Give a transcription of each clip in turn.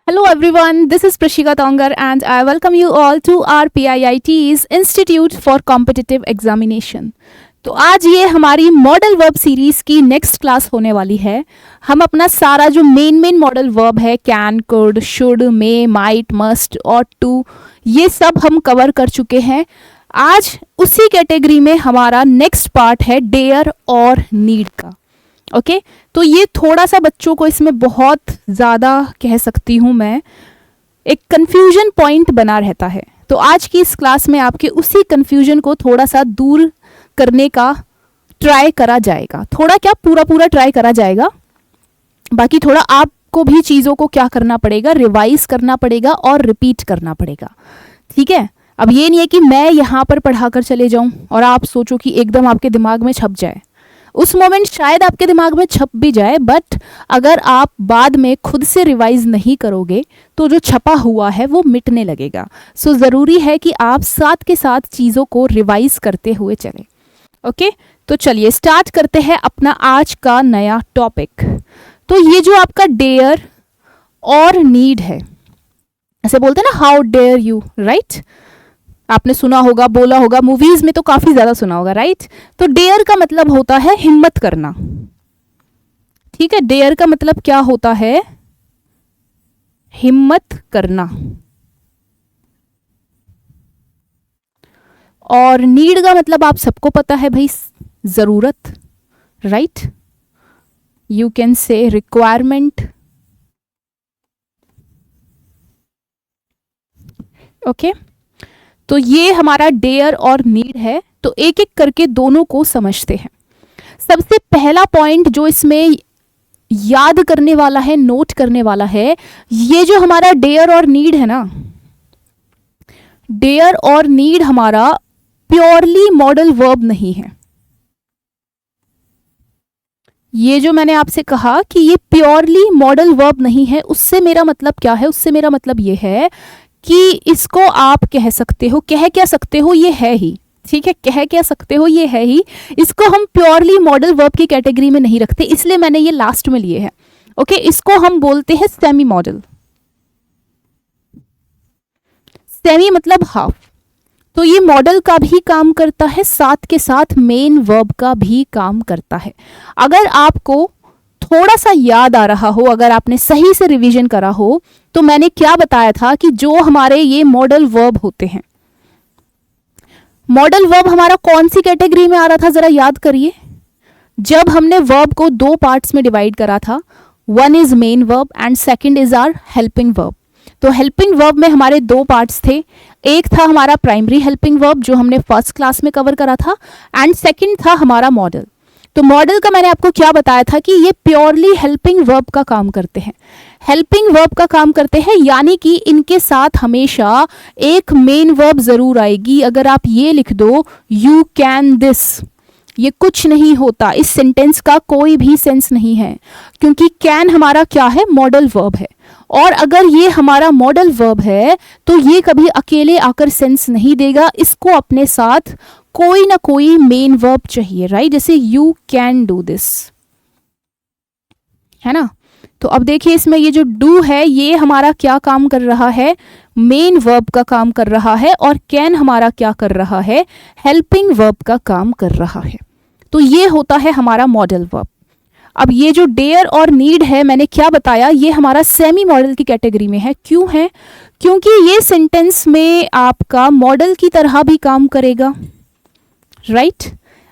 Hello everyone, this is Prashika Tongar and I welcome you all to our PIIT's Institute for Competitive Examination. तो आज ये हमारी modal verb series की next class होने वाली है। हम अपना सारा जो मेन मॉडल वर्ब है can, could, should, may, might, must और टू, ये सब हम कवर कर चुके हैं। आज उसी कैटेगरी में हमारा नेक्स्ट पार्ट है डेयर और नीड का। ओके तो ये थोड़ा सा बच्चों को इसमें बहुत ज़्यादा कह सकती हूँ मैं, एक कन्फ्यूजन पॉइंट बना रहता है। तो आज की इस क्लास में आपके उसी कन्फ्यूजन को थोड़ा सा दूर करने का ट्राई करा जाएगा। थोड़ा क्या, पूरा ट्राई करा जाएगा। बाकी थोड़ा आपको भी चीज़ों को क्या करना पड़ेगा, रिवाइज करना पड़ेगा और रिपीट करना पड़ेगा। ठीक है, अब ये नहीं है कि मैं यहाँ पर पढ़ाकर चले जाऊँ और आप सोचो कि एकदम आपके दिमाग में छप जाए। उस मोमेंट शायद आपके दिमाग में छप भी जाए, बट अगर आप बाद में खुद से रिवाइज नहीं करोगे तो जो छपा हुआ है वो मिटने लगेगा। सो ज़रूरी है कि आप साथ के साथ चीज़ों को रिवाइज करते हुए चलें। ओके तो चलिए स्टार्ट करते हैं अपना आज का नया टॉपिक। तो ये जो आपका डेयर और नीड है, ऐसे बोलते हैं ना, हाउ डेयर यू, राइट? आपने सुना होगा, बोला होगा, मूवीज में तो काफी ज्यादा सुना होगा, राइट? तो डेयर का मतलब होता है हिम्मत करना। ठीक है, डेयर का मतलब क्या होता है? हिम्मत करना। और नीड का मतलब आप सबको पता है भाई, जरूरत, right? You can say requirement. Okay तो ये हमारा डेयर और नीड है। तो एक एक करके दोनों को समझते हैं। सबसे पहला पॉइंट जो इसमें याद करने वाला है, नोट करने वाला है, ये जो हमारा डेयर और नीड है ना, डेयर और नीड हमारा प्योरली मॉडल वर्ब नहीं है। ये जो मैंने आपसे कहा कि ये प्योरली मॉडल वर्ब नहीं है, उससे मेरा मतलब क्या है? उससे मेरा मतलब ये है कि इसको आप कह सकते हो, कह क्या सकते हो, ये है ही। ठीक है, कह क्या सकते हो, ये है ही। इसको हम प्योरली मॉडल वर्ब की कैटेगरी में नहीं रखते, इसलिए मैंने ये लास्ट में लिए हैं। ओके इसको हम बोलते हैं सेमी मॉडल। सेमी मतलब हाफ। तो ये मॉडल का भी काम करता है, साथ के साथ मेन वर्ब का भी काम करता है। अगर आपको थोड़ा सा याद आ रहा हो, अगर आपने सही से रिवीजन करा हो, तो मैंने क्या बताया था कि जो हमारे ये मॉडल वर्ब होते हैं, मॉडल वर्ब हमारा कौन सी कैटेगरी में आ रहा था, जरा याद करिए। जब हमने वर्ब को दो पार्ट्स में डिवाइड करा था, one is main verb and second is are helping verb. तो हेल्पिंग वर्ब में हमारे दो पार्ट्स थे, एक था हमारा प्राइमरी हेल्पिंग वर्ब जो हमने फर्स्ट क्लास में कवर करा था, एंड सेकंड था हमारा मॉडल। तो मॉडल का मैंने आपको क्या बताया था कि ये प्योरली हेल्पिंग वर्ब का काम करते हैं। हेल्पिंग वर्ब का काम करते हैं यानी कि इनके साथ हमेशा एक मेन वर्ब जरूर आएगी। अगर आप ये लिख दो यू कैन दिस, ये कुछ नहीं होता, इस सेंटेंस का कोई भी सेंस नहीं है, क्योंकि कैन हमारा क्या है? मॉडल वर्ब है। और अगर ये हमारा मॉडल वर्ब है तो ये कभी अकेले आकर सेंस नहीं देगा, इसको अपने साथ कोई ना कोई मेन वर्ब चाहिए, राइट? जैसे यू कैन डू दिस, है ना? तो अब देखिए इसमें ये जो डू है, ये हमारा क्या काम कर रहा है? मेन वर्ब का काम कर रहा है। और कैन हमारा क्या कर रहा है? हेल्पिंग वर्ब का काम कर रहा है। तो ये होता है हमारा मॉडल वर्ब। अब ये जो डेयर और नीड है, मैंने क्या बताया, ये हमारा सेमी मॉडल की कैटेगरी में है। क्यों है? क्योंकि ये सेंटेंस में आपका मॉडल की तरह भी काम करेगा, राइट?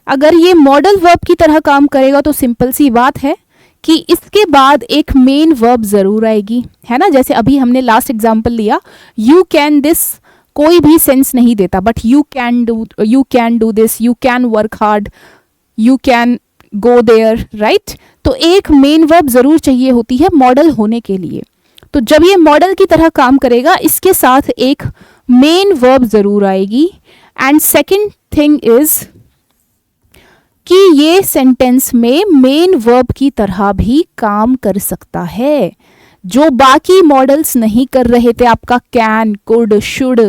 अगर ये मॉडल वर्ब की तरह काम करेगा तो सिंपल सी बात है कि इसके बाद एक मेन वर्ब जरूर आएगी, है ना? जैसे अभी हमने लास्ट एग्जांपल लिया, यू कैन दिस, कोई भी सेंस नहीं देता, but you can do this, you can work hard, you can go there, right? तो एक मेन वर्ब जरूर चाहिए होती है मॉडल होने के लिए। तो जब ये मॉडल की तरह काम करेगा, इसके साथ एक मेन वर्ब जरूर आएगी। एंड सेकेंड थिंग इज कि ये सेंटेंस में मेन वर्ब की तरह भी काम कर सकता है। जो बाकी मॉडल्स नहीं कर रहे थे, आपका can, could, should,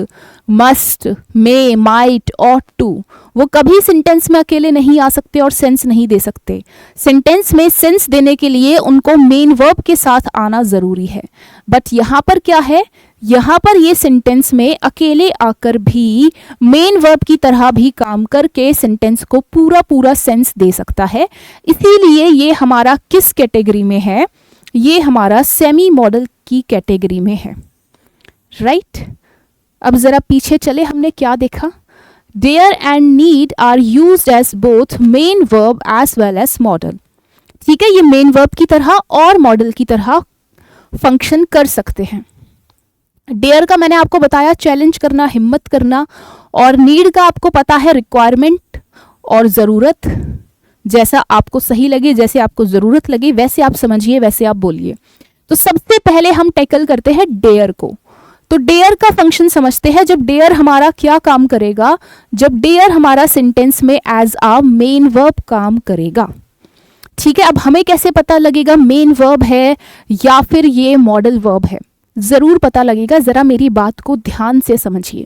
must, may, might, ought to, वो कभी सेंटेंस में अकेले नहीं आ सकते और सेंस नहीं दे सकते। सेंटेंस में सेंस देने के लिए उनको मेन वर्ब के साथ आना जरूरी है। बट यहाँ पर क्या है, यहाँ पर ये सेंटेंस में अकेले आकर भी मेन वर्ब की तरह भी काम करके सेंटेंस को पूरा पूरा सेंस दे सकता है। इसीलिए ये हमारा किस कैटेगरी में है, ये हमारा सेमी मॉडल की कैटेगरी में है, राइट। अब जरा पीछे चले, हमने क्या देखा, dare and need are used as both main verb as well as modal. ठीक है, ये मेन वर्ब की तरह और मॉडल की तरह फंक्शन कर सकते हैं। डेयर का मैंने आपको बताया चैलेंज करना, हिम्मत करना, और नीड का आपको पता है रिक्वायरमेंट और ज़रूरत। जैसा आपको सही लगे, जैसे आपको ज़रूरत लगे वैसे आप समझिए, वैसे आप बोलिए। तो सबसे पहले हम टैकल करते हैं डेयर को। तो डेयर का फंक्शन समझते हैं। जब डेयर हमारा क्या काम करेगा, जब डेयर हमारा सेंटेंस में एज अ मेन वर्ब काम करेगा। ठीक है, अब हमें कैसे पता लगेगा मेन वर्ब है या फिर ये मॉडल वर्ब है, जरूर पता लगेगा। जरा मेरी बात को ध्यान से समझिए।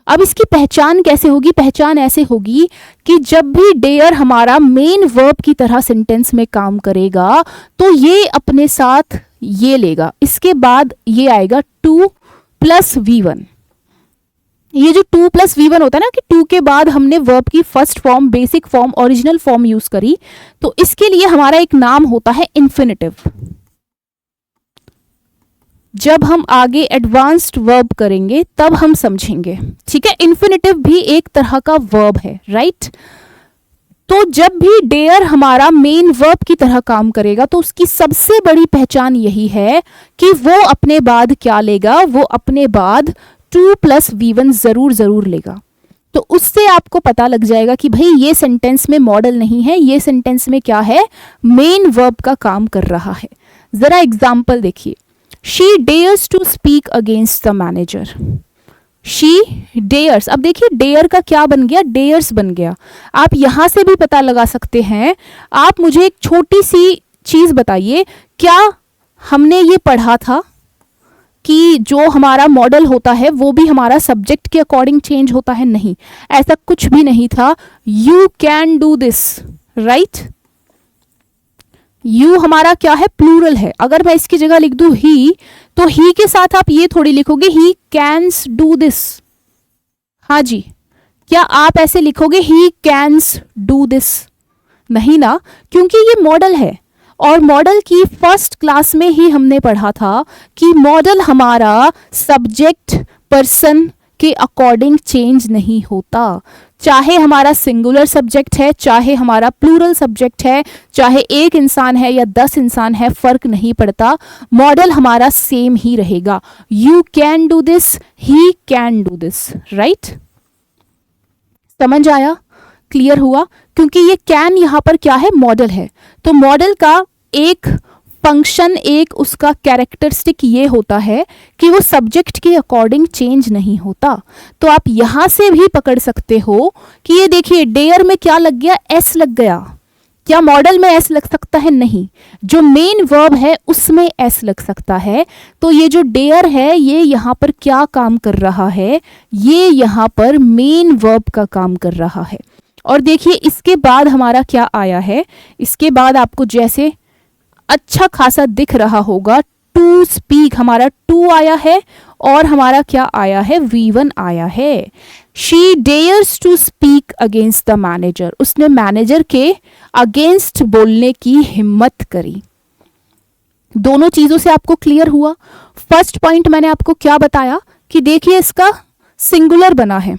अब इसकी पहचान कैसे होगी, पहचान ऐसे होगी कि जब भी डेयर हमारा मेन वर्ब की तरह सेंटेंस में काम करेगा तो ये अपने साथ ये लेगा, इसके बाद ये आएगा 2 + V1। ये जो 2 + V1 होता है ना, कि 2 के बाद हमने वर्ब की first form, basic form, original form use करी, तो इसके लिए हमारा एक नाम होता है इन्फिनेटिव। जब हम आगे एडवांस्ड वर्ब करेंगे तब हम समझेंगे। ठीक है, इन्फिनेटिव भी एक तरह का वर्ब है, राइट। तो जब भी डेयर हमारा मेन वर्ब की तरह काम करेगा तो उसकी सबसे बड़ी पहचान यही है कि वो अपने बाद क्या लेगा, वो अपने बाद 2 + V1 जरूर लेगा। तो उससे आपको पता लग जाएगा कि भाई ये सेंटेंस में मॉडल नहीं है, ये सेंटेंस में क्या है, मेन वर्ब का काम कर रहा है। जरा एग्जाम्पल देखिए, She dares to speak against the manager. She dares, अब देखिए डेयर का क्या बन गया, डेयर्स बन गया। आप यहां से भी पता लगा सकते हैं। आप मुझे एक छोटी सी चीज बताइए, क्या हमने ये पढ़ा था कि जो हमारा मॉडल होता है वो भी हमारा सब्जेक्ट के अकॉर्डिंग चेंज होता है? नहीं, ऐसा कुछ भी नहीं था। You can do this, right. You हमारा क्या है, प्लूरल है। अगर मैं इसकी जगह लिख दूं ही, तो ही के साथ आप ये थोड़ी लिखोगे ही कैन्स डू दिस। हाँ जी, क्या आप ऐसे लिखोगे ही कैन्स डू दिस? नहीं ना, क्योंकि ये मॉडल है। और मॉडल की फर्स्ट क्लास में ही हमने पढ़ा था कि मॉडल हमारा सब्जेक्ट पर्सन के अकॉर्डिंग चेंज नहीं होता। चाहे हमारा सिंगुलर सब्जेक्ट है, चाहे हमारा प्लूरल सब्जेक्ट है, चाहे एक इंसान है या 10 इंसान है, फर्क नहीं पड़ता, मॉडल हमारा सेम ही रहेगा। You can do this, he can do this, right. समझ आया, क्लियर हुआ? क्योंकि ये कैन यहां पर क्या है, मॉडल है। तो मॉडल का एक फंक्शन, एक उसका कैरेक्टरिस्टिक ये होता है कि वो सब्जेक्ट के अकॉर्डिंग चेंज नहीं होता। तो आप यहां से भी पकड़ सकते हो कि ये देखिए डेयर में क्या लग गया, एस लग गया। क्या मॉडल में एस लग सकता है? नहीं, जो मेन वर्ब है उसमें एस लग सकता है। तो ये जो डेयर है ये यहां पर क्या काम कर रहा है, ये यहां पर मेन वर्ब का काम कर रहा है। और देखिए इसके बाद हमारा क्या आया है, इसके बाद आपको जैसे अच्छा खासा दिख रहा होगा, टू स्पीक, हमारा टू आया है और हमारा क्या आया है, V1 आया है। She dares to speak against the manager, उसने मैनेजर के अगेंस्ट बोलने की हिम्मत करी। दोनों चीजों से आपको क्लियर हुआ? फर्स्ट पॉइंट मैंने आपको क्या बताया कि देखिए इसका सिंगुलर बना है।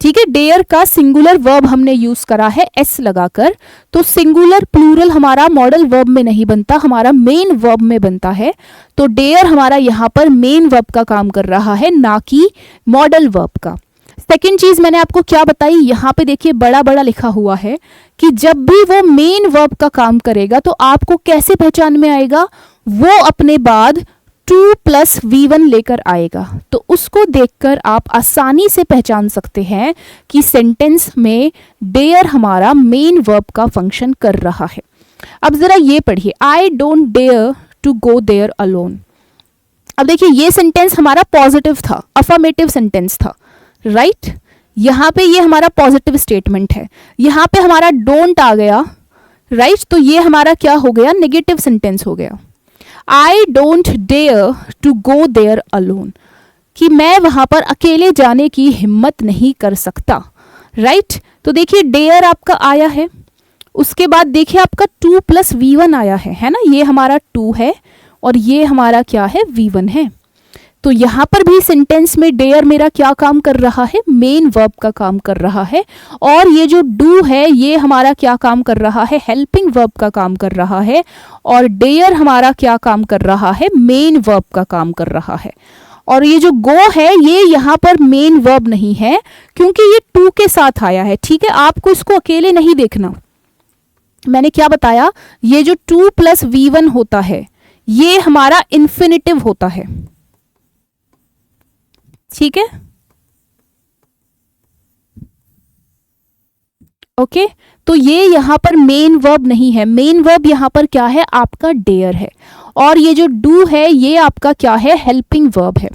ठीक है, डेयर का सिंगुलर वर्ब हमने यूज करा है एस लगाकर। तो सिंगुलर प्लूरल हमारा मॉडल वर्ब में नहीं बनता, हमारा मेन वर्ब में बनता है। तो डेयर हमारा यहाँ पर मेन वर्ब का काम कर रहा है, ना कि मॉडल वर्ब का। सेकेंड चीज मैंने आपको क्या बताई, यहाँ पे देखिए बड़ा बड़ा लिखा हुआ है कि जब भी वो मेन वर्ब का काम करेगा तो आपको कैसे पहचान में आएगा, वो अपने बाद 2 + V1 लेकर आएगा। तो उसको देखकर आप आसानी से पहचान सकते हैं कि सेंटेंस में डेयर हमारा मेन वर्ब का फंक्शन कर रहा है। अब जरा ये पढ़िए, I don't dare to go there alone. अब देखिए ये सेंटेंस हमारा पॉजिटिव था, अफर्मेटिव सेंटेंस था, राइट। यहाँ पे ये हमारा पॉजिटिव स्टेटमेंट है, यहाँ पे हमारा डोंट आ गया, राइट। तो ये हमारा क्या हो गया, नेगेटिव सेंटेंस हो गया। I don't dare to go there alone, कि मैं वहां पर अकेले जाने की हिम्मत नहीं कर सकता, राइट। तो देखिए डेयर आपका आया है, उसके बाद देखिए आपका 2 + V1 आया है ना, ये हमारा 2 है और ये हमारा क्या है, V1 है। तो यहाँ पर भी सेंटेंस में डेयर मेरा क्या काम कर रहा है, मेन वर्ब का काम कर रहा है, और ये जो डू है ये हमारा क्या काम कर रहा है, हेल्पिंग वर्ब का काम कर रहा है, और डेयर हमारा क्या काम कर रहा है, मेन वर्ब का काम कर रहा है। और ये जो गो है ये यहाँ पर मेन वर्ब नहीं है क्योंकि ये टू के साथ आया है, ठीक है। आपको इसको अकेले नहीं देखना, मैंने क्या बताया, ये जो 2 + V1 होता है ये हमारा इन्फिनिटिव होता है, ठीक है, ओके। तो ये यहाँ पर मेन वर्ब नहीं है, मेन वर्ब यहाँ पर क्या है, आपका डेयर है, और ये जो डू है ये आपका क्या है, हेल्पिंग वर्ब है।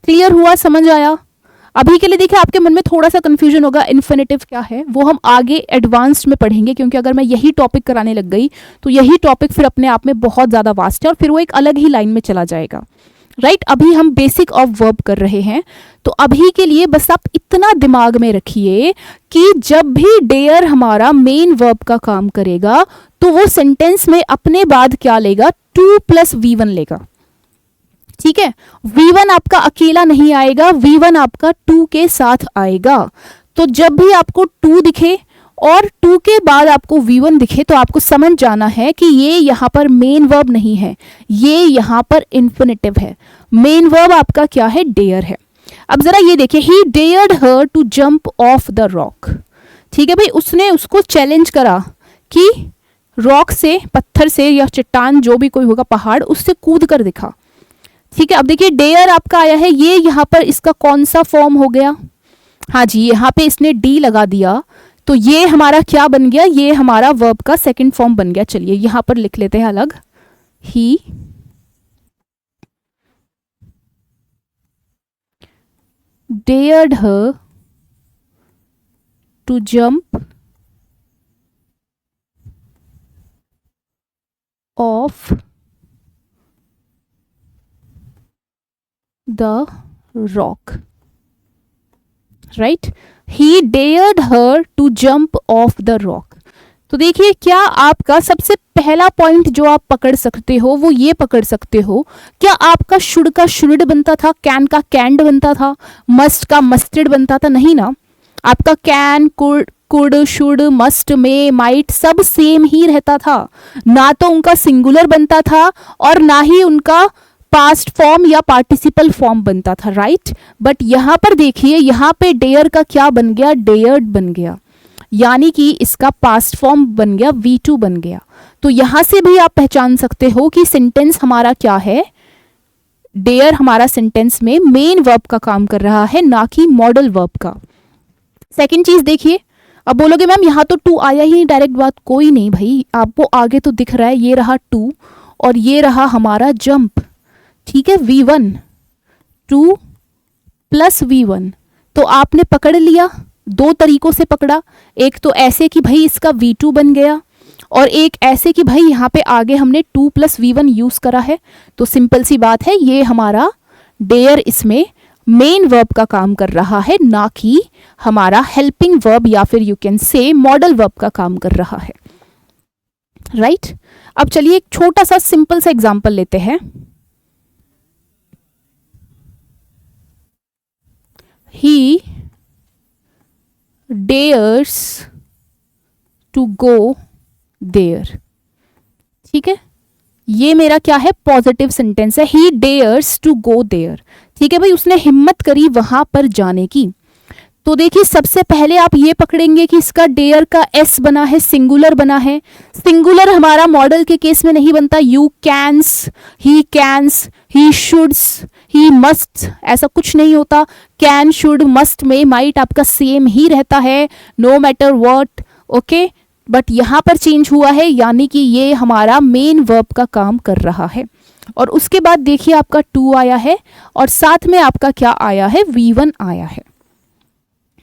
क्लियर हुआ, समझ आया। अभी के लिए देखिए आपके मन में थोड़ा सा कंफ्यूजन होगा, इन्फिनिटिव क्या है वो हम आगे एडवांस्ड में पढ़ेंगे, क्योंकि अगर मैं यही टॉपिक कराने लग गई तो यही टॉपिक फिर अपने आप में बहुत ज़्यादा वास्ट है और फिर वो एक अलग ही लाइन में चला जाएगा, राइट। अभी हम बेसिक ऑफ वर्ब कर रहे हैं, तो अभी के लिए बस आप इतना दिमाग में रखिए कि जब भी डेयर हमारा मेन वर्ब का काम करेगा तो वो सेंटेंस में अपने बाद क्या लेगा, 2 + V1 लेगा, ठीक है। V1 आपका अकेला नहीं आएगा, V1 आपका 2 के साथ आएगा। तो जब भी आपको 2 दिखे और 2 के बाद आपको V1 दिखे तो आपको समझ जाना है कि ये यहाँ पर मेन वर्ब नहीं है, ये यहाँ पर इन्फिनिटिव है। मेन वर्ब आपका क्या है, डेयर है। अब जरा ये देखिए, he dared her to jump off the rock, ठीक है भाई, उसने उसको चैलेंज करा कि रॉक से, पत्थर से या चट्टान जो भी कोई होगा, पहाड़, उससे कूद कर दिखा, ठीक है। अब देखिए डेयर आपका आया है, ये यहाँ पर इसका कौन सा फॉर्म हो गया, हाँ जी, यहाँ पे इसने डी लगा दिया, तो ये हमारा क्या बन गया, ये हमारा वर्ब का सेकंड फॉर्म बन गया। चलिए यहाँ पर लिख लेते हैं अलग, he dared her to jump off the rock, right. He dared her to jump off the rock. तो देखिए क्या आपका सबसे पहला पॉइंट जो आप पकड़ सकते हो वो ये पकड़ सकते हो, क्या आपका शुड का शुड बनता था, कैन का कैंड बनता था, मस्ट का मस्टर्ड बनता था, नहीं ना। आपका can, could, should, must, may, might सब सेम ही रहता था, ना तो उनका सिंगुलर बनता था और ना ही उनका पास्ट फॉर्म या पार्टिसिपल फॉर्म बनता था, राइट। बट यहाँ पर देखिए, यहाँ पे डेयर का क्या बन गया, डेयर्ड बन गया, यानी कि इसका पास्ट फॉर्म बन गया, V2 बन गया। तो यहां से भी आप पहचान सकते हो कि सेंटेंस हमारा क्या है, डेयर हमारा सेंटेंस में मेन वर्ब का काम कर रहा है, ना कि मॉडल वर्ब का। सेकंड चीज देखिए, अब बोलोगे मैम यहाँ तो 2 आया ही नहीं, डायरेक्ट बात, कोई नहीं भाई, आपको आगे तो दिख रहा है, ये रहा 2 और ये रहा हमारा जंप, ठीक है, V1, 2 + V1। तो आपने पकड़ लिया, 2 तरीकों से पकड़ा, एक तो ऐसे कि भाई इसका V2 बन गया, और एक ऐसे कि भाई यहाँ पे आगे हमने 2 + V1 यूज करा है। तो सिंपल सी बात है, ये हमारा डेयर इसमें मेन वर्ब का काम कर रहा है, ना कि हमारा हेल्पिंग वर्ब या फिर you can say modal verb का काम कर रहा है, राइट। अब चलिए एक छोटा सा सिंपल सा एग्जांपल लेते हैं। ही डेयर्स टू गो देयर, ठीक है, ये मेरा क्या है, पॉजिटिव सेंटेंस है, ही डेयर्स टू गो देयर, ठीक है भाई, उसने हिम्मत करी वहां पर जाने की। तो देखिए सबसे पहले आप ये पकड़ेंगे कि इसका डेयर का एस बना है, सिंगुलर बना है। सिंगुलर हमारा मॉडल के केस में नहीं बनता, you cans, he shoulds, he must, ऐसा कुछ नहीं होता। कैन, शुड, मस्ट में माइट आपका सेम ही रहता है, no matter what, okay. But यहाँ पर चेंज हुआ है, यानी कि ये हमारा मेन वर्ब का काम कर रहा है। और उसके बाद देखिए आपका 2 आया है और साथ में आपका क्या आया है, V1 आया है।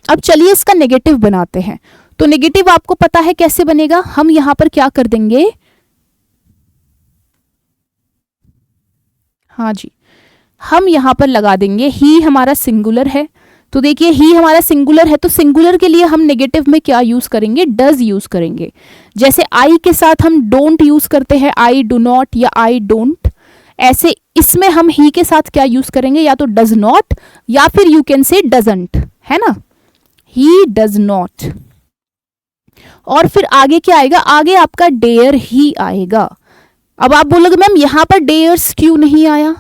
अब चलिए इसका नेगेटिव बनाते हैं। तो नेगेटिव आपको पता है कैसे बनेगा, हम यहां पर क्या कर देंगे, हाँ जी, हम यहां पर लगा देंगे ही हमारा सिंगुलर है। तो देखिए ही हमारा सिंगुलर है, तो सिंगुलर के लिए हम नेगेटिव में क्या यूज करेंगे, डज यूज करेंगे। जैसे आई के साथ हम डोंट यूज करते हैं, आई डू नॉट या आई डोंट, ऐसे इसमें हम ही के साथ क्या यूज करेंगे, या तो डज नॉट या फिर यू कैन से डजंट, है ना, ही डज नॉट। और फिर आगे क्या आएगा, आगे आपका डेयर ही आएगा। अब आप बोलोगे मैम यहां पर डेयर्स क्यों नहीं आया,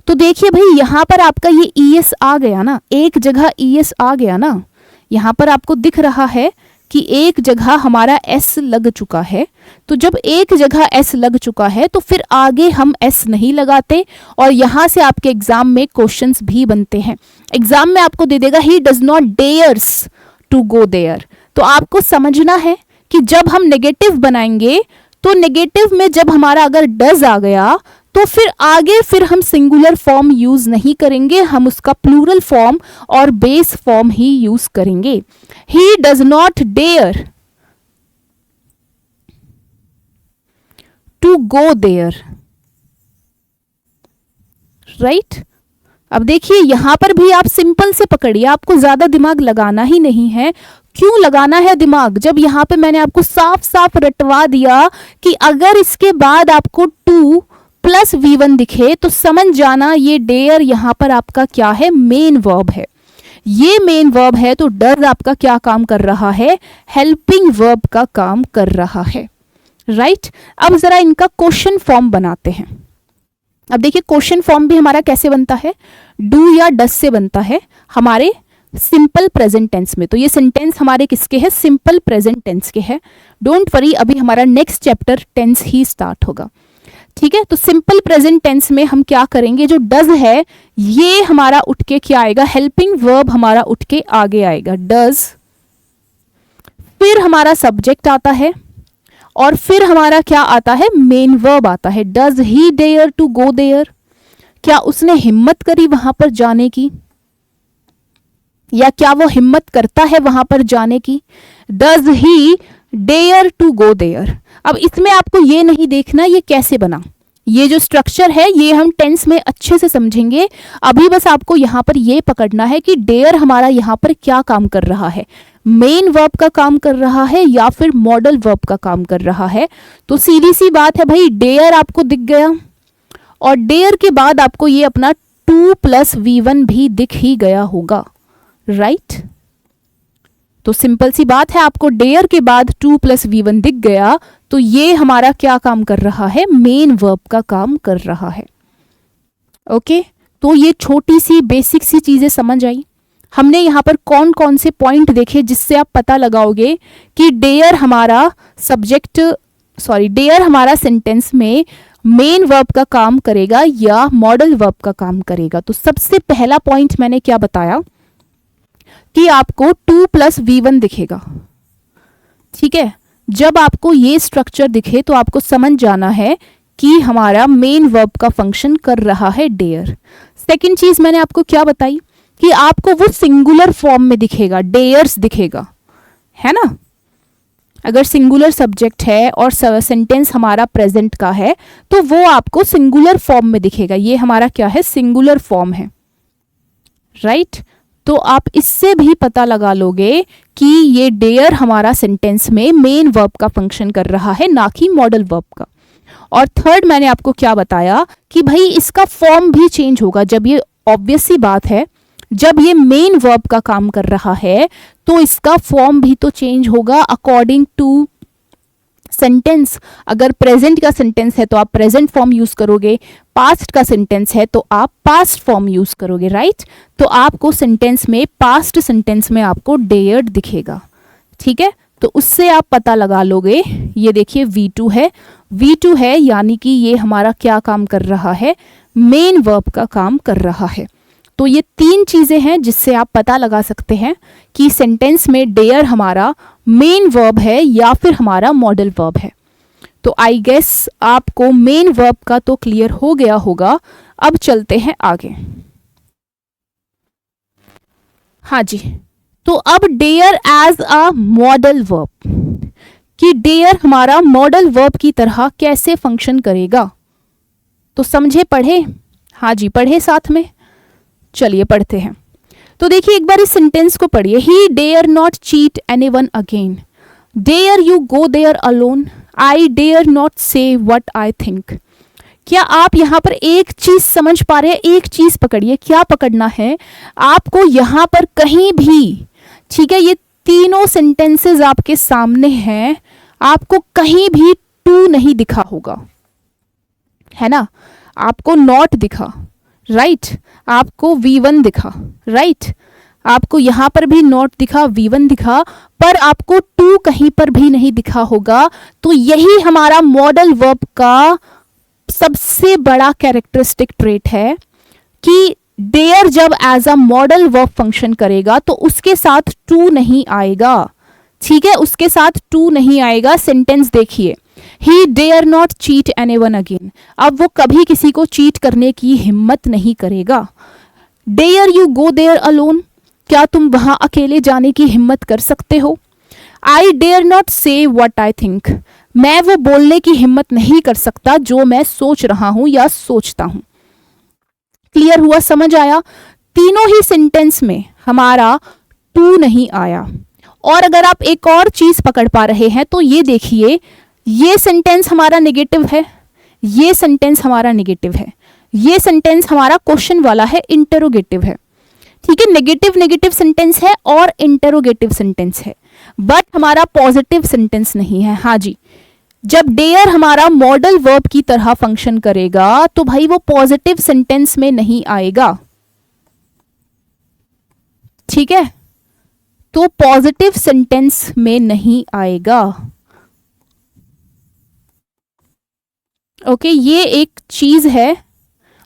तो देखिए भाई यहां पर आपका ये ईएस आ गया ना, एक जगह ईएस आ गया ना, यहां पर आपको दिख रहा है कि एक जगह हमारा एस लग चुका है। तो जब एक जगह एस लग चुका है तो फिर आगे हम एस नहीं लगाते, और यहां से आपके एग्जाम में क्वेश्चंस भी बनते हैं। एग्जाम में आपको दे देगा he does not dares to go there. तो आपको समझना है कि जब हम नेगेटिव बनाएंगे तो नेगेटिव में जब हमारा अगर डज आ गया तो फिर आगे फिर हम सिंगुलर फॉर्म यूज नहीं करेंगे, हम उसका प्लूरल फॉर्म और बेस फॉर्म ही यूज करेंगे। He does not dare to go there, right. अब देखिए यहां पर भी आप सिंपल से पकड़िए, आपको ज्यादा दिमाग लगाना ही नहीं है। क्यों लगाना है दिमाग, जब यहां पे मैंने आपको साफ साफ रटवा दिया कि अगर इसके बाद आपको 2 प्लस V1 दिखे तो समझ जाना ये डेयर यहां पर आपका क्या है, मेन वर्ब है। ये मेन वर्ब है तो डज आपका क्या काम कर रहा है, हेल्पिंग वर्ब का काम कर रहा है, राइट। अब जरा इनका क्वेश्चन फॉर्म बनाते हैं। अब देखिए क्वेश्चन फॉर्म भी हमारा कैसे बनता है, डू या डज से बनता है हमारे सिंपल प्रेजेंट टेंस में। तो ये सेंटेंस हमारे किसके हैं, सिंपल प्रेजेंट टेंस के हैं। डोंट वरी, अभी हमारा नेक्स्ट चैप्टर टेंस ही स्टार्ट होगा, ठीक है। तो सिंपल प्रेजेंट टेंस में हम क्या करेंगे, जो डज है ये हमारा उठ के क्या आएगा, हेल्पिंग वर्ब हमारा उठ के आगे आएगा, डज। फिर हमारा सब्जेक्ट आता है और फिर हमारा क्या आता है, मेन वर्ब आता है। Does he dare to go there, क्या उसने हिम्मत करी वहां पर जाने की, या क्या वो हिम्मत करता है वहां पर जाने की। Does he dare to go there. अब इसमें आपको ये नहीं देखना ये कैसे बना, ये जो स्ट्रक्चर है ये हम टेंस में अच्छे से समझेंगे। अभी बस आपको यहां पर ये पकड़ना है कि डेयर हमारा यहां पर क्या काम कर रहा है, मेन वर्ब का काम कर रहा है या फिर मॉडल वर्ब का काम कर रहा है। तो सीधी सी बात है भाई, डेयर आपको दिख गया और डेयर के बाद आपको ये अपना 2 प्लस V1 भी दिख ही गया होगा, राइट। तो सिंपल सी बात है, आपको डेयर के बाद 2 प्लस V1 दिख गया तो ये हमारा क्या काम कर रहा है, मेन वर्ब का काम कर रहा है। ओके, तो ये छोटी सी बेसिक सी चीजें समझ आई। हमने यहाँ पर कौन कौन से पॉइंट देखे जिससे आप पता लगाओगे कि डेयर हमारा डेयर हमारा सेंटेंस में मेन वर्ब का काम करेगा या मॉडल वर्ब का काम करेगा। तो सबसे पहला पॉइंट मैंने क्या बताया कि आपको 2 प्लस V1 दिखेगा, ठीक है। जब आपको ये स्ट्रक्चर दिखे तो आपको समझ जाना है कि हमारा मेन वर्ब का फंक्शन कर रहा है डेयर। सेकंड चीज मैंने आपको क्या बताई कि आपको वो सिंगुलर फॉर्म में दिखेगा, डेयर्स दिखेगा, है ना। अगर सिंगुलर सब्जेक्ट है और सेंटेंस हमारा प्रेजेंट का है तो वो आपको सिंगुलर फॉर्म में दिखेगा। ये हमारा क्या है, सिंगुलर फॉर्म है, राइट। तो आप इससे भी पता लगा लोगे कि ये डेयर हमारा सेंटेंस में मेन वर्ब का फंक्शन कर रहा है, ना कि मॉडल वर्ब का। और थर्ड मैंने आपको क्या बताया कि भाई इसका फॉर्म भी चेंज होगा। जब ये ऑब्वियस सी बात है, जब ये मेन वर्ब का काम कर रहा है तो इसका फॉर्म भी तो चेंज होगा अकॉर्डिंग टू सेंटेंस। अगर प्रेजेंट का सेंटेंस है तो आप प्रेजेंट फॉर्म यूज करोगे, पास्ट का सेंटेंस है तो आप पास्ट फॉर्म यूज करोगे, राइट। तो आपको सेंटेंस में, पास्ट सेंटेंस में आपको डेयर्ड दिखेगा, ठीक है। तो उससे आप पता लगा लोगे। ये देखिए V2 है यानी कि ये हमारा क्या काम कर रहा है, मेन वर्ब का काम कर रहा है। तो ये 3 चीजें हैं जिससे आप पता लगा सकते हैं कि सेंटेंस में डेयर हमारा मेन वर्ब है या फिर हमारा मॉडल वर्ब है। तो आई गेस आपको मेन वर्ब का तो क्लियर हो गया होगा। अब चलते हैं आगे। हाँ जी, तो अब dare as a modal verb, कि डेयर हमारा मॉडल वर्ब की तरह कैसे फंक्शन करेगा। तो समझे, पढ़े? हाँ जी, पढ़े साथ में। चलिए पढ़ते हैं। तो देखिए एक बार इस सेंटेंस को पढ़िए। He dare not cheat anyone again, dare you go there alone, I dare not say what I think. क्या आप यहाँ पर एक चीज समझ पा रहे हैं? एक चीज पकड़िए, क्या पकड़ना है आपको यहाँ पर कहीं भी, ठीक है, ये तीनों सेंटेंसेस आपके सामने हैं, आपको कहीं भी टू नहीं दिखा होगा, है ना? आपको नॉट दिखा, राइट, आपको V1 दिखा, राइट, आपको यहां पर भी नॉट दिखा, V1 दिखा, पर आपको टू कहीं पर भी नहीं दिखा होगा। तो यही हमारा मॉडल वर्ब का सबसे बड़ा कैरेक्टरिस्टिक ट्रेट है कि डेयर जब as a modal verb function करेगा तो उसके साथ टू नहीं आएगा, ठीक है, उसके साथ टू नहीं आएगा। सेंटेंस देखिए, he dare not cheat anyone again, अब वो कभी किसी को चीट करने की हिम्मत नहीं करेगा। Dare you go there alone, क्या तुम वहां अकेले जाने की हिम्मत कर सकते हो। आई dare not say what I think, मैं वो बोलने की हिम्मत नहीं कर सकता जो मैं सोच रहा हूं या सोचता हूं। क्लियर हुआ, समझ आया? तीनों ही सेंटेंस में हमारा टू नहीं आया। और अगर आप एक और चीज पकड़ पा रहे हैं तो ये देखिए, ये सेंटेंस हमारा नेगेटिव है, ये सेंटेंस हमारा नेगेटिव है, ये सेंटेंस हमारा क्वेश्चन वाला है, इंटरोगेटिव है, ठीक है, नेगेटिव नेगेटिव सेंटेंस है और इंटरोगेटिव सेंटेंस है, बट हमारा पॉजिटिव सेंटेंस नहीं है। हाँ जी, जब डेयर हमारा मॉडल वर्ब की तरह फंक्शन करेगा तो भाई वो पॉजिटिव सेंटेंस में नहीं आएगा, ठीक है, तो पॉजिटिव सेंटेंस में नहीं आएगा। ओके, ये एक चीज है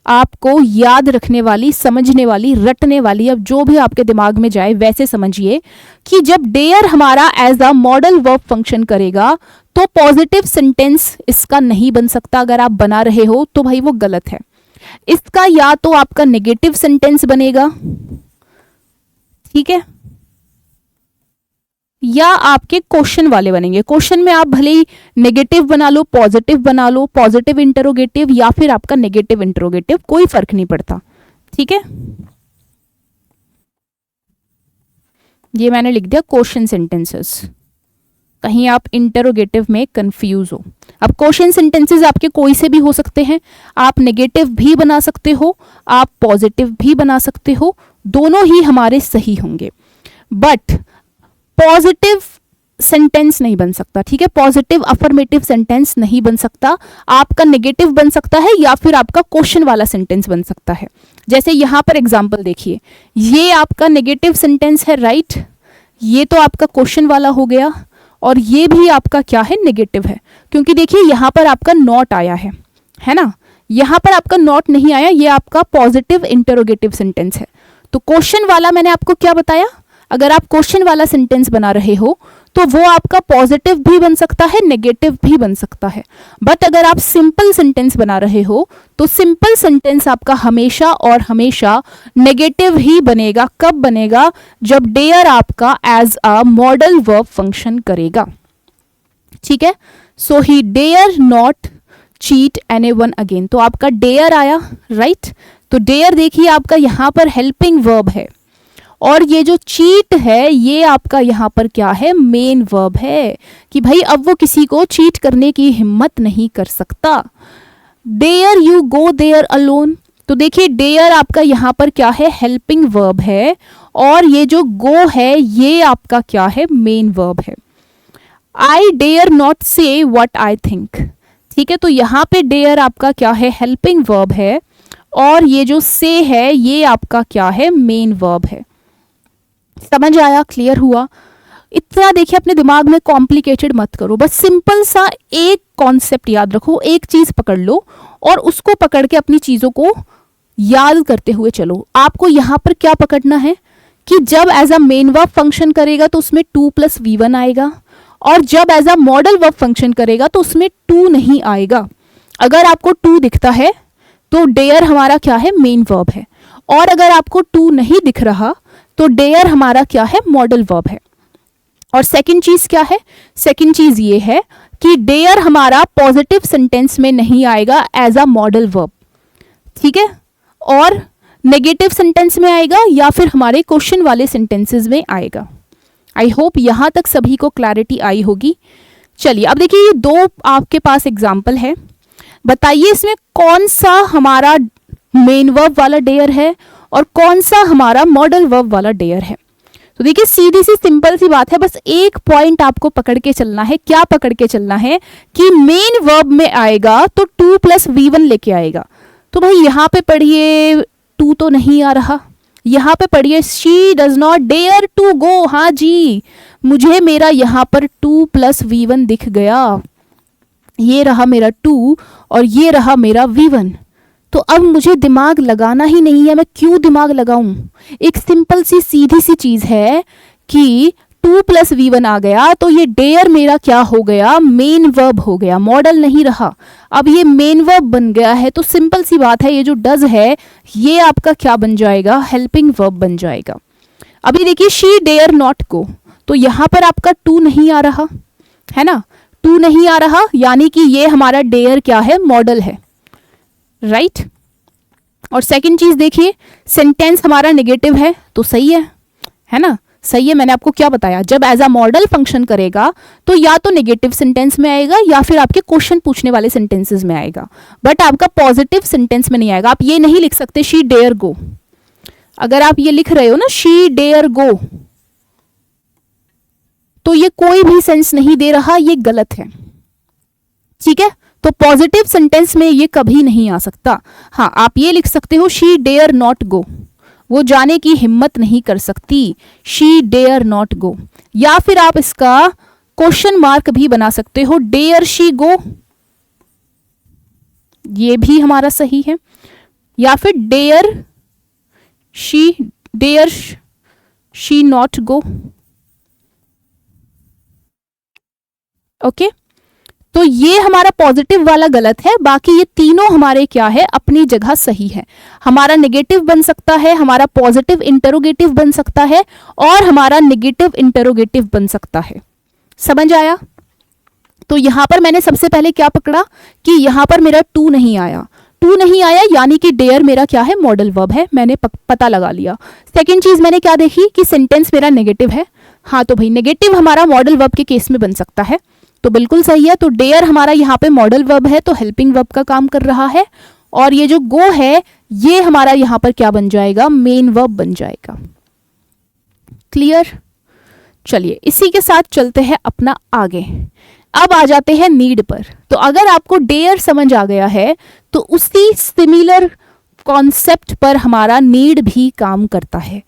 आपको याद रखने वाली, समझने वाली, रटने वाली, अब जो भी आपके दिमाग में जाए वैसे समझिए कि जब डेयर हमारा as a modal verb function करेगा तो पॉजिटिव सेंटेंस इसका नहीं बन सकता। अगर आप बना रहे हो तो भाई वो गलत है। इसका या तो आपका नेगेटिव सेंटेंस बनेगा, ठीक है, या आपके क्वेश्चन वाले बनेंगे। क्वेश्चन में आप भले ही नेगेटिव बना लो, पॉजिटिव बना लो, पॉजिटिव इंटरोगेटिव या फिर आपका नेगेटिव इंटरोगेटिव, कोई फर्क नहीं पड़ता, ठीक है। ये मैंने लिख दिया क्वेश्चन सेंटेंसेस, कहीं आप इंटरोगेटिव में कंफ्यूज हो। अब क्वेश्चन सेंटेंसेस आपके कोई से भी हो सकते हैं, आप नेगेटिव भी बना सकते हो, आप पॉजिटिव भी बना सकते हो, दोनों ही हमारे सही होंगे, बट पॉजिटिव सेंटेंस नहीं बन सकता, ठीक है, पॉजिटिव अफर्मेटिव सेंटेंस नहीं बन सकता। आपका नेगेटिव बन सकता है या फिर आपका क्वेश्चन वाला सेंटेंस बन सकता है। जैसे यहां पर एग्जांपल देखिए, ये आपका नेगेटिव सेंटेंस है, राइट, ये तो आपका क्वेश्चन वाला हो गया, और ये भी आपका क्या है, नेगेटिव है, क्योंकि देखिए यहां पर आपका नॉट आया है ना, यहां पर आपका नॉट नहीं आया, ये आपका पॉजिटिव इंटरोगेटिव सेंटेंस है। तो क्वेश्चन वाला मैंने आपको क्या बताया, अगर आप क्वेश्चन वाला सेंटेंस बना रहे हो तो वो आपका पॉजिटिव भी बन सकता है, नेगेटिव भी बन सकता है, बट अगर आप सिंपल सेंटेंस बना रहे हो तो सिंपल सेंटेंस आपका हमेशा और हमेशा नेगेटिव ही बनेगा। कब बनेगा, जब डेयर आपका as a modal verb function करेगा, ठीक है। So he dare not cheat anyone again, तो आपका डेयर आया, राइट, तो डेयर देखिए आपका यहां पर हेल्पिंग वर्ब है, और ये जो चीट है ये आपका यहाँ पर क्या है, मेन वर्ब है, कि भाई अब वो किसी को चीट करने की हिम्मत नहीं कर सकता। Dare you go there alone, तो देखिए डेयर आपका यहाँ पर क्या है, हेल्पिंग वर्ब है, और ये जो गो है ये आपका क्या है, मेन वर्ब है। आई dare not say what I think, ठीक है, तो यहाँ पे डेयर आपका क्या है, हेल्पिंग वर्ब है, और ये जो से है ये आपका क्या है, मेन वर्ब है। समझ आया, क्लियर हुआ? इतना देखिए अपने दिमाग में कॉम्प्लिकेटेड मत करो, बस सिंपल सा एक कॉन्सेप्ट याद रखो, एक चीज पकड़ लो और उसको पकड़ के अपनी चीजों को याद करते हुए चलो। आपको यहाँ पर क्या पकड़ना है कि जब as a main verb function करेगा तो उसमें 2 + V1 आएगा, और जब as a modal verb function करेगा तो उसमें टू नहीं आएगा। अगर आपको टू दिखता है तो डेयर हमारा क्या है, मेन वर्ब है, और अगर आपको टू नहीं दिख रहा तो डेयर हमारा क्या है, मॉडल वर्ब है। और सेकंड चीज क्या है, सेकंड चीज ये है कि डेयर हमारा पॉजिटिव सेंटेंस में नहीं आएगा एज अ मॉडल वर्ब, ठीक है, और नेगेटिव सेंटेंस में आएगा या फिर हमारे क्वेश्चन वाले सेंटेंसेस में आएगा। आई होप यहां तक सभी को क्लैरिटी आई होगी। चलिए अब देखिए, ये दो आपके पास एग्जाम्पल है, बताइए इसमें कौन सा हमारा मेन वर्ब वाला डेयर है और कौन सा हमारा मॉडल वर्ब वाला डेयर है। तो देखिए सीधी सी सिंपल सी बात है, बस एक पॉइंट आपको पकड़ के चलना है। क्या पकड़ के चलना है कि मेन वर्ब में आएगा तो टू प्लस V1 लेके आएगा। तो भाई यहाँ पे पढ़िए, टू तो नहीं आ रहा, यहाँ पे पढ़िए she does not dare to go, हाँ जी मुझे मेरा यहाँ पर टू प्लस V1 दिख गया, ये रहा मेरा टू और ये रहा मेरा V1। तो अब मुझे दिमाग लगाना ही नहीं है, मैं क्यों दिमाग लगाऊं। एक सिंपल सी सीधी सी चीज है कि टू प्लस V1 आ गया तो ये डेयर मेरा क्या हो गया, मेन वर्ब हो गया, मॉडल नहीं रहा। अब ये मेन वर्ब बन गया है तो सिंपल सी बात है, ये जो डज है ये आपका क्या बन जाएगा, हेल्पिंग वर्ब बन जाएगा। अभी देखिए शी डेयर नॉट गो, तो यहाँ पर आपका टू नहीं आ रहा है ना, टू नहीं आ रहा, यानी कि ये हमारा डेयर क्या है, मॉडल है, राइट। और सेकंड चीज देखिए, सेंटेंस हमारा नेगेटिव है तो सही है ना, सही है। मैंने आपको क्या बताया, जब एज अ मॉडल फंक्शन करेगा तो या तो नेगेटिव सेंटेंस में आएगा या फिर आपके क्वेश्चन पूछने वाले सेंटेंसेस में आएगा, बट आपका पॉजिटिव सेंटेंस में नहीं आएगा। आप ये नहीं लिख सकते शी डेयर गो, अगर आप ये लिख रहे हो ना शी डेयर गो, तो ये कोई भी सेंस नहीं दे रहा, ये गलत है, ठीक है। तो पॉजिटिव सेंटेंस में ये कभी नहीं आ सकता। हाँ आप ये लिख सकते हो शी डेयर नॉट गो, वो जाने की हिम्मत नहीं कर सकती, शी डेयर नॉट गो। या फिर आप इसका क्वेश्चन मार्क भी बना सकते हो, डेयर शी गो, ये भी हमारा सही है। या फिर dare she not go, okay. तो ये हमारा पॉजिटिव वाला गलत है, बाकी ये तीनों हमारे क्या है, अपनी जगह सही है। हमारा नेगेटिव बन सकता है, हमारा पॉजिटिव इंटरोगेटिव बन सकता है और हमारा नेगेटिव इंटरोगेटिव बन सकता है। समझ आया। तो यहां पर मैंने सबसे पहले क्या पकड़ा कि यहां पर मेरा टू नहीं आया, टू नहीं आया यानी कि डेयर मेरा क्या है, मॉडल वर्ब है, मैंने पता लगा लिया। सेकेंड चीज मैंने क्या देखी कि सेंटेंस मेरा नेगेटिव है, हाँ तो भाई नेगेटिव हमारा मॉडल वर्ब के केस में बन सकता है, तो बिल्कुल सही है। तो डेयर हमारा यहाँ पे मॉडल वर्ब है तो हेल्पिंग वर्ब का काम कर रहा है, और ये जो गो है ये हमारा यहाँ पर क्या बन जाएगा, मेन वर्ब बन जाएगा। क्लियर। चलिए इसी के साथ चलते हैं अपना आगे। अब आ जाते हैं नीड पर। तो अगर आपको डेयर समझ आ गया है तो उसी सिमिलर कॉन्सेप्ट पर हमारा नीड भी काम करता है,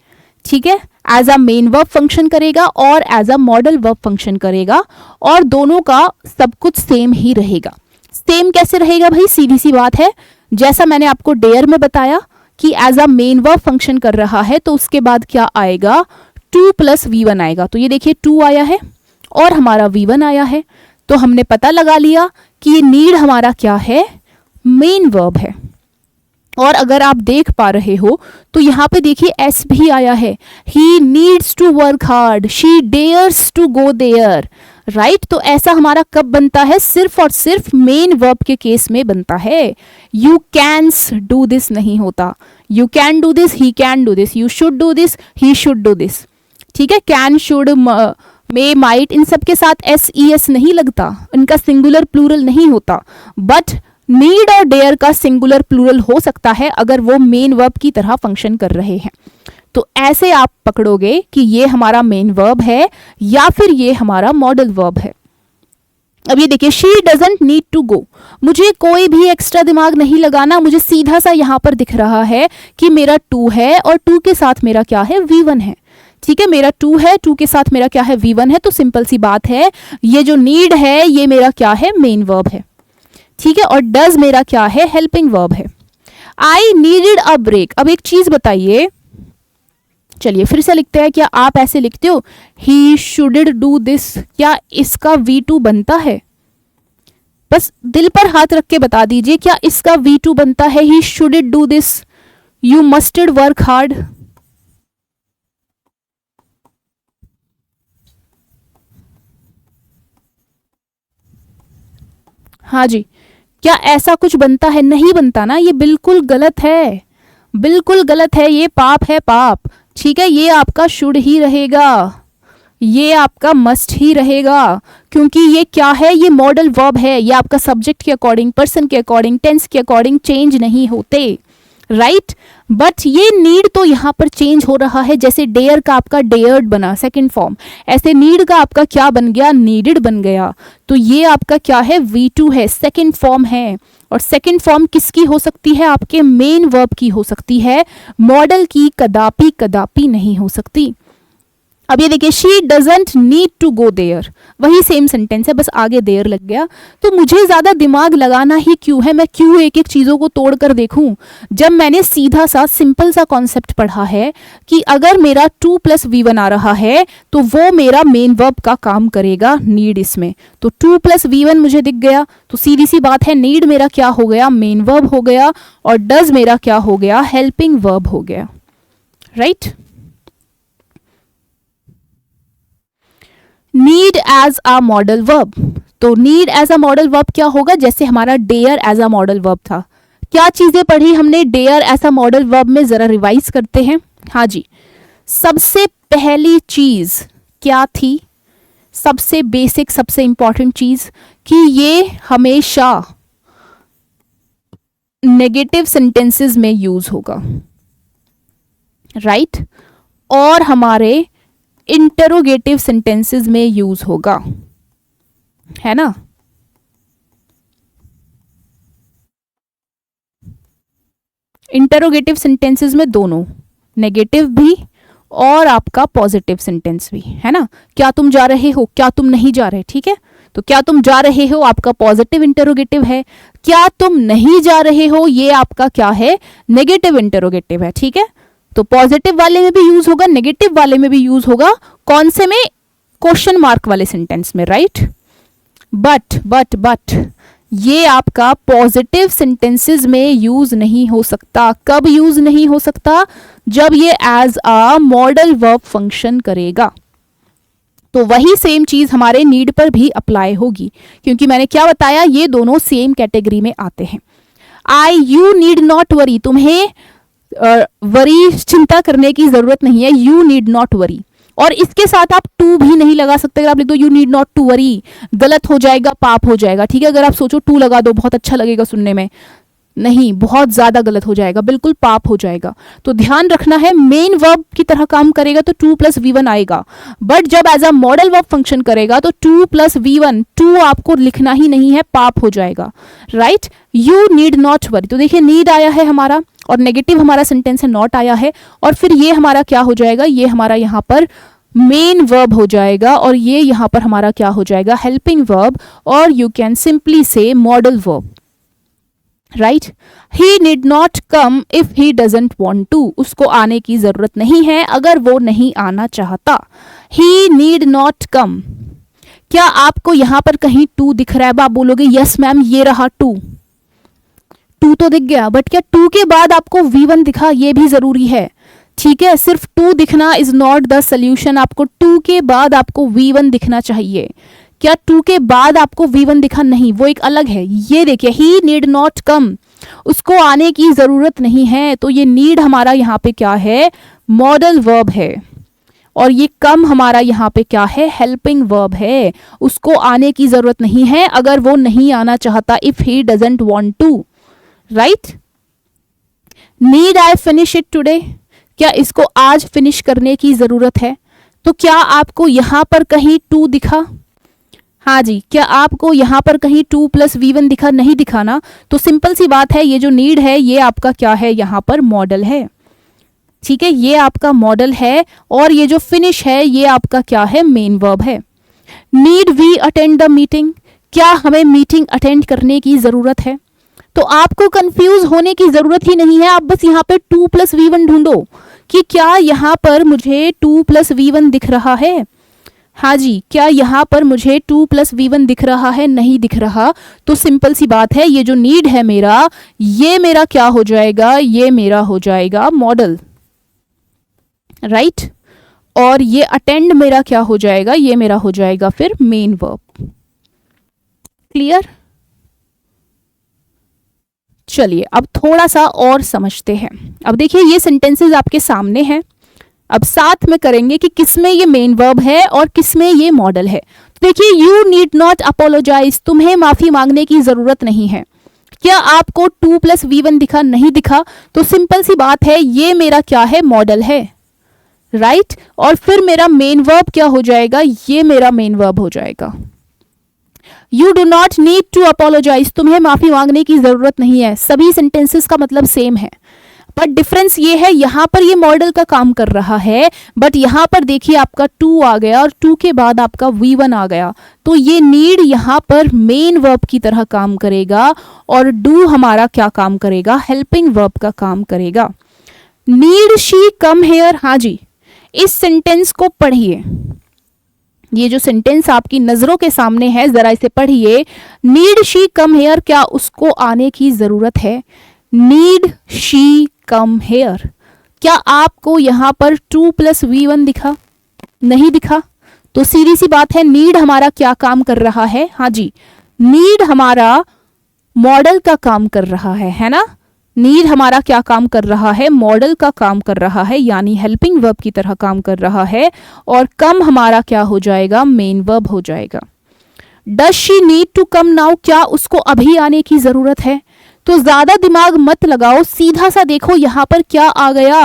ठीक है। As a main verb function करेगा और as a modal verb function करेगा, और दोनों का सब कुछ सेम ही रहेगा। सेम कैसे रहेगा भाई, सीधी सी बात है, जैसा मैंने आपको डेयर में बताया कि as a main verb function कर रहा है तो उसके बाद क्या आएगा, टू प्लस V1 आएगा। तो ये देखिए टू आया है और हमारा V1 आया है, तो हमने पता लगा लिया कि ये नीड हमारा क्या है, मेन वर्ब है। और अगर आप देख पा रहे हो तो यहाँ पे देखिए एस भी आया है, he needs to work hard, she dares to go there, right. तो ऐसा हमारा कब बनता है, सिर्फ और सिर्फ मेन वर्ब के केस में बनता है। यू कैन्स डू दिस नहीं होता, you can do this, he can do this, you should do this, he should do this, ठीक है। कैन, शुड, मे, माइट, इन सब के साथ SES नहीं लगता, इनका सिंगुलर प्लूरल नहीं होता, बट नीड और डेयर का सिंगुलर प्लूरल हो सकता है अगर वो मेन वर्ब की तरह फंक्शन कर रहे हैं। तो ऐसे आप पकड़ोगे कि ये हमारा मेन वर्ब है या फिर ये हमारा मॉडल वर्ब है। अब ये देखिए she doesn't need to go, मुझे कोई भी एक्स्ट्रा दिमाग नहीं लगाना, मुझे सीधा सा यहाँ पर दिख रहा है कि मेरा टू है और टू के साथ मेरा क्या है, V1 है, ठीक है। मेरा टू है, टू के साथ मेरा क्या है, V1 है। तो सिंपल सी बात है, ये जो नीड है ये मेरा क्या है, मेन वर्ब है, ठीक है। और डज मेरा क्या है, हेल्पिंग वर्ब है। I needed a break. अब एक चीज बताइए, चलिए फिर से लिखते हैं। क्या आप ऐसे लिखते हो, ही शुडिड डू दिस, क्या इसका V2 बनता है? बस दिल पर हाथ रख के बता दीजिए, क्या इसका V2 बनता है? He shoulded do this, you musted work hard. हाँ जी, क्या ऐसा कुछ बनता है? नहीं बनता ना, ये बिल्कुल गलत है, बिल्कुल गलत है, ये पाप है, पाप। ठीक है, ये आपका शुड ही रहेगा, ये आपका मस्ट ही रहेगा, क्योंकि ये क्या है, ये मॉडल वर्ब है, ये आपका सब्जेक्ट के अकॉर्डिंग, पर्सन के अकॉर्डिंग, टेंस के अकॉर्डिंग चेंज नहीं होते, राइट। बट ये नीड तो यहाँ पर चेंज हो रहा है, जैसे डेयर का आपका डेयर्ड बना सेकंड फॉर्म, ऐसे नीड का आपका क्या बन गया, नीडेड बन गया। तो ये आपका क्या है, V2 है, सेकंड फॉर्म है। और सेकंड फॉर्म किसकी हो सकती है, आपके मेन वर्ब की हो सकती है, मॉडल की कदापि कदापि नहीं हो सकती। अब ये देखिए, she doesn't need to go there, वही सेम सेंटेंस है, बस आगे देयर लग गया। तो मुझे ज्यादा दिमाग लगाना ही क्यों है, मैं क्यों एक एक चीजों को तोड़ कर देखूं, जब मैंने सीधा सा सिंपल सा कॉन्सेप्ट पढ़ा है कि अगर मेरा 2 + V1 आ रहा है तो वो मेरा मेन वर्ब का काम करेगा, नीड इसमें। तो 2 + V1 मुझे दिख गया, तो सीधी सी बात है, नीड मेरा क्या हो गया, मेन वर्ब हो गया, और डज मेरा क्या हो गया, हेल्पिंग वर्ब हो गया, right. Need as a modal verb, तो need as a modal verb क्या होगा, जैसे हमारा dare as a modal verb था। क्या चीजें पढ़ी हमने dare as a modal verb में, जरा रिवाइज करते हैं। हाँ जी, सबसे पहली चीज क्या थी, सबसे बेसिक सबसे इंपॉर्टेंट चीज, कि ये हमेशा नेगेटिव सेंटेंसेस में यूज होगा, राइट, और हमारे इंटरोगेटिव सेंटेंसेस में यूज होगा, है ना। इंटरोगेटिव सेंटेंसेस में दोनों, नेगेटिव भी और आपका पॉजिटिव सेंटेंस भी, है ना। क्या तुम जा रहे हो, क्या तुम नहीं जा रहे, ठीक है। तो क्या तुम जा रहे हो आपका पॉजिटिव इंटरोगेटिव है, क्या तुम नहीं जा रहे हो ये आपका क्या है, नेगेटिव इंटरोगेटिव है, ठीक है। तो पॉजिटिव वाले में भी यूज होगा, नेगेटिव वाले में भी यूज होगा, कौन से में, क्वेश्चन मार्क वाले सेंटेंस में, राइट। बट ये आपका पॉजिटिव सेंटेंसेस में यूज नहीं हो सकता। कब यूज नहीं हो सकता, जब ये as a modal verb function करेगा। तो वही सेम चीज हमारे नीड पर भी अप्लाई होगी, क्योंकि मैंने क्या बताया, ये दोनों सेम कैटेगरी में आते हैं। यू नीड नॉट वरी, तुम्हें वरी चिंता करने की जरूरत नहीं है, यू नीड नॉट वरी। और इसके साथ आप टू भी नहीं लगा सकते, अगर आप लिख दो you need not to worry, गलत हो जाएगा, पाप हो जाएगा, ठीक है। अगर आप सोचो टू लगा दो, बहुत अच्छा लगेगा सुनने में, नहीं, बहुत ज्यादा गलत हो जाएगा, बिल्कुल पाप हो जाएगा। तो ध्यान रखना है, मेन वर्ब की तरह काम करेगा तो 2 + V1 आएगा, बट जब as a modal verb function करेगा तो 2 + V1, 2 आपको लिखना ही नहीं है, पाप हो जाएगा, right. You need not worry, तो देखिए नीड आया है हमारा, और नेगेटिव हमारा सेंटेंस है नॉट आया है, और फिर ये हमारा क्या हो जाएगा, ये हमारा यहाँ पर मेन वर्ब हो जाएगा, और ये यहाँ पर हमारा क्या हो जाएगा, हेल्पिंग वर्ब, और you can simply say modal verb, right. He need not come if he doesn't want to, उसको आने की जरूरत नहीं है अगर वो नहीं आना चाहता। ही नीड नॉट कम, क्या आपको यहां पर कहीं टू दिख रहा है, आप बोलोगे यस मैम ये रहा टू, टू तो दिख गया, बट क्या टू के बाद आपको V1 दिखा, ये भी जरूरी है, ठीक है। सिर्फ टू दिखना इज नॉट द सोल्यूशन, आपको टू के बाद आपको V1 दिखना चाहिए। क्या टू के बाद आपको V1 दिखा, नहीं, वो एक अलग है। ये देखिए, ही नीड नॉट कम, उसको आने की जरूरत नहीं है, तो ये नीड हमारा यहाँ पे क्या है, मॉडल वर्ब है, और ये कम हमारा यहाँ पे क्या है, हेल्पिंग वर्ब है, उसको आने की जरूरत नहीं है अगर वो नहीं आना चाहता, if he doesn't want to, right. Need I finish it today, क्या इसको आज फिनिश करने की जरूरत है, तो क्या आपको यहां पर कहीं टू दिखा, हाँ जी, क्या आपको यहां पर कहीं 2 + V1 दिखा, नहीं दिखा ना। तो सिंपल सी बात है, ये जो नीड है ये आपका क्या है, यहां पर मॉडल है, ठीक है, ये आपका मॉडल है, और ये जो फिनिश है ये आपका क्या है, मेन वर्ब है। Need we attend the meeting, क्या हमें मीटिंग अटेंड करने की जरूरत है, तो आपको कंफ्यूज होने की जरूरत ही नहीं है, आप बस यहाँ पे 2 + v1 ढूंढो कि क्या यहाँ पर मुझे 2 + v1 दिख रहा है। हाँ जी, क्या यहाँ पर मुझे 2 + v1 दिख रहा है? नहीं दिख रहा। तो सिंपल सी बात है, ये जो नीड है मेरा, ये मेरा क्या हो जाएगा? ये मेरा हो जाएगा मॉडल, राइट। और ये अटेंड मेरा क्या हो जाएगा? ये मेरा हो जाएगा फिर मेन वर्ब। क्लियर? चलिए अब थोड़ा सा और समझते हैं। अब देखिए ये सेंटेंसेस आपके सामने हैं, अब साथ में करेंगे कि किसमें ये मेन वर्ब है और किसमें ये मॉडल है। तो देखिए, यू नीड नॉट अपोलोजाइज, तुम्हें माफी मांगने की जरूरत नहीं है। क्या आपको 2 + v1 दिखा? नहीं दिखा। तो सिंपल सी बात है, ये मेरा क्या है? मॉडल है, राइट। और फिर मेरा मेन वर्ब क्या हो जाएगा? ये मेरा मेन वर्ब हो जाएगा। You do not need to apologise, तुम्हें माफी मांगने की जरूरत नहीं है। सभी सेंटेंसेस का मतलब सेम है, बट डिफरेंस ये है, यहां पर ये मॉडल का काम कर रहा है, बट यहां पर देखिए आपका 2 आ गया और 2 के बाद आपका v1 आ गया। तो ये नीड यहां पर मेन वर्ब की तरह काम करेगा और डू हमारा क्या काम करेगा? हेल्पिंग वर्ब का काम करेगा। नीड शी कम हेयर, हाँ जी, इस सेंटेंस को पढ़िए। ये जो सेंटेंस आपकी नजरों के सामने है, जरा इसे पढ़िए। नीड शी कम हेयर, क्या उसको आने की जरूरत है? Need she come here. क्या आपको यहां पर 2 + v1 दिखा? नहीं दिखा। तो सीधी सी बात है, नीड हमारा क्या काम कर रहा है? हाँ जी, नीड हमारा मॉडल का काम कर रहा है ना। नीड हमारा क्या काम कर रहा है? मॉडल का काम कर रहा है, यानी हेल्पिंग वर्ब की तरह काम कर रहा है। और कम हमारा क्या हो जाएगा? मेन वर्ब हो जाएगा। Does she need to come now, क्या उसको अभी आने की जरूरत है? तो ज्यादा दिमाग मत लगाओ, सीधा सा देखो यहां पर क्या आ गया?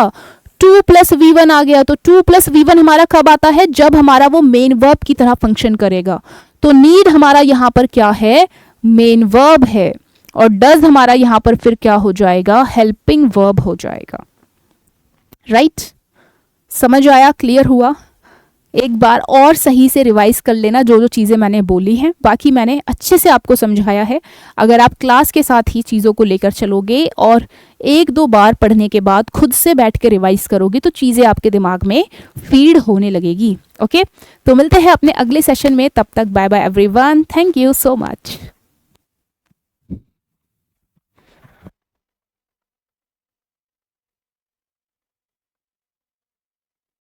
2 + v1 आ गया। तो 2 + v1 हमारा कब आता है? जब हमारा वो मेन वर्ब की तरह फंक्शन करेगा। तो नीड हमारा यहां पर क्या है? मेन वर्ब है। और डज हमारा यहां पर फिर क्या हो जाएगा? हेल्पिंग वर्ब हो जाएगा, राइट। समझ आया? क्लियर हुआ? एक बार और सही से रिवाइज कर लेना जो जो चीज़ें मैंने बोली हैं। बाकी मैंने अच्छे से आपको समझाया है। अगर आप क्लास के साथ ही चीज़ों को लेकर चलोगे और 1-2 बार पढ़ने के बाद खुद से बैठ के रिवाइज करोगे तो चीज़ें आपके दिमाग में फीड होने लगेगी। ओके, तो मिलते हैं अपने अगले सेशन में। तब तक bye bye everyone. Thank you so much.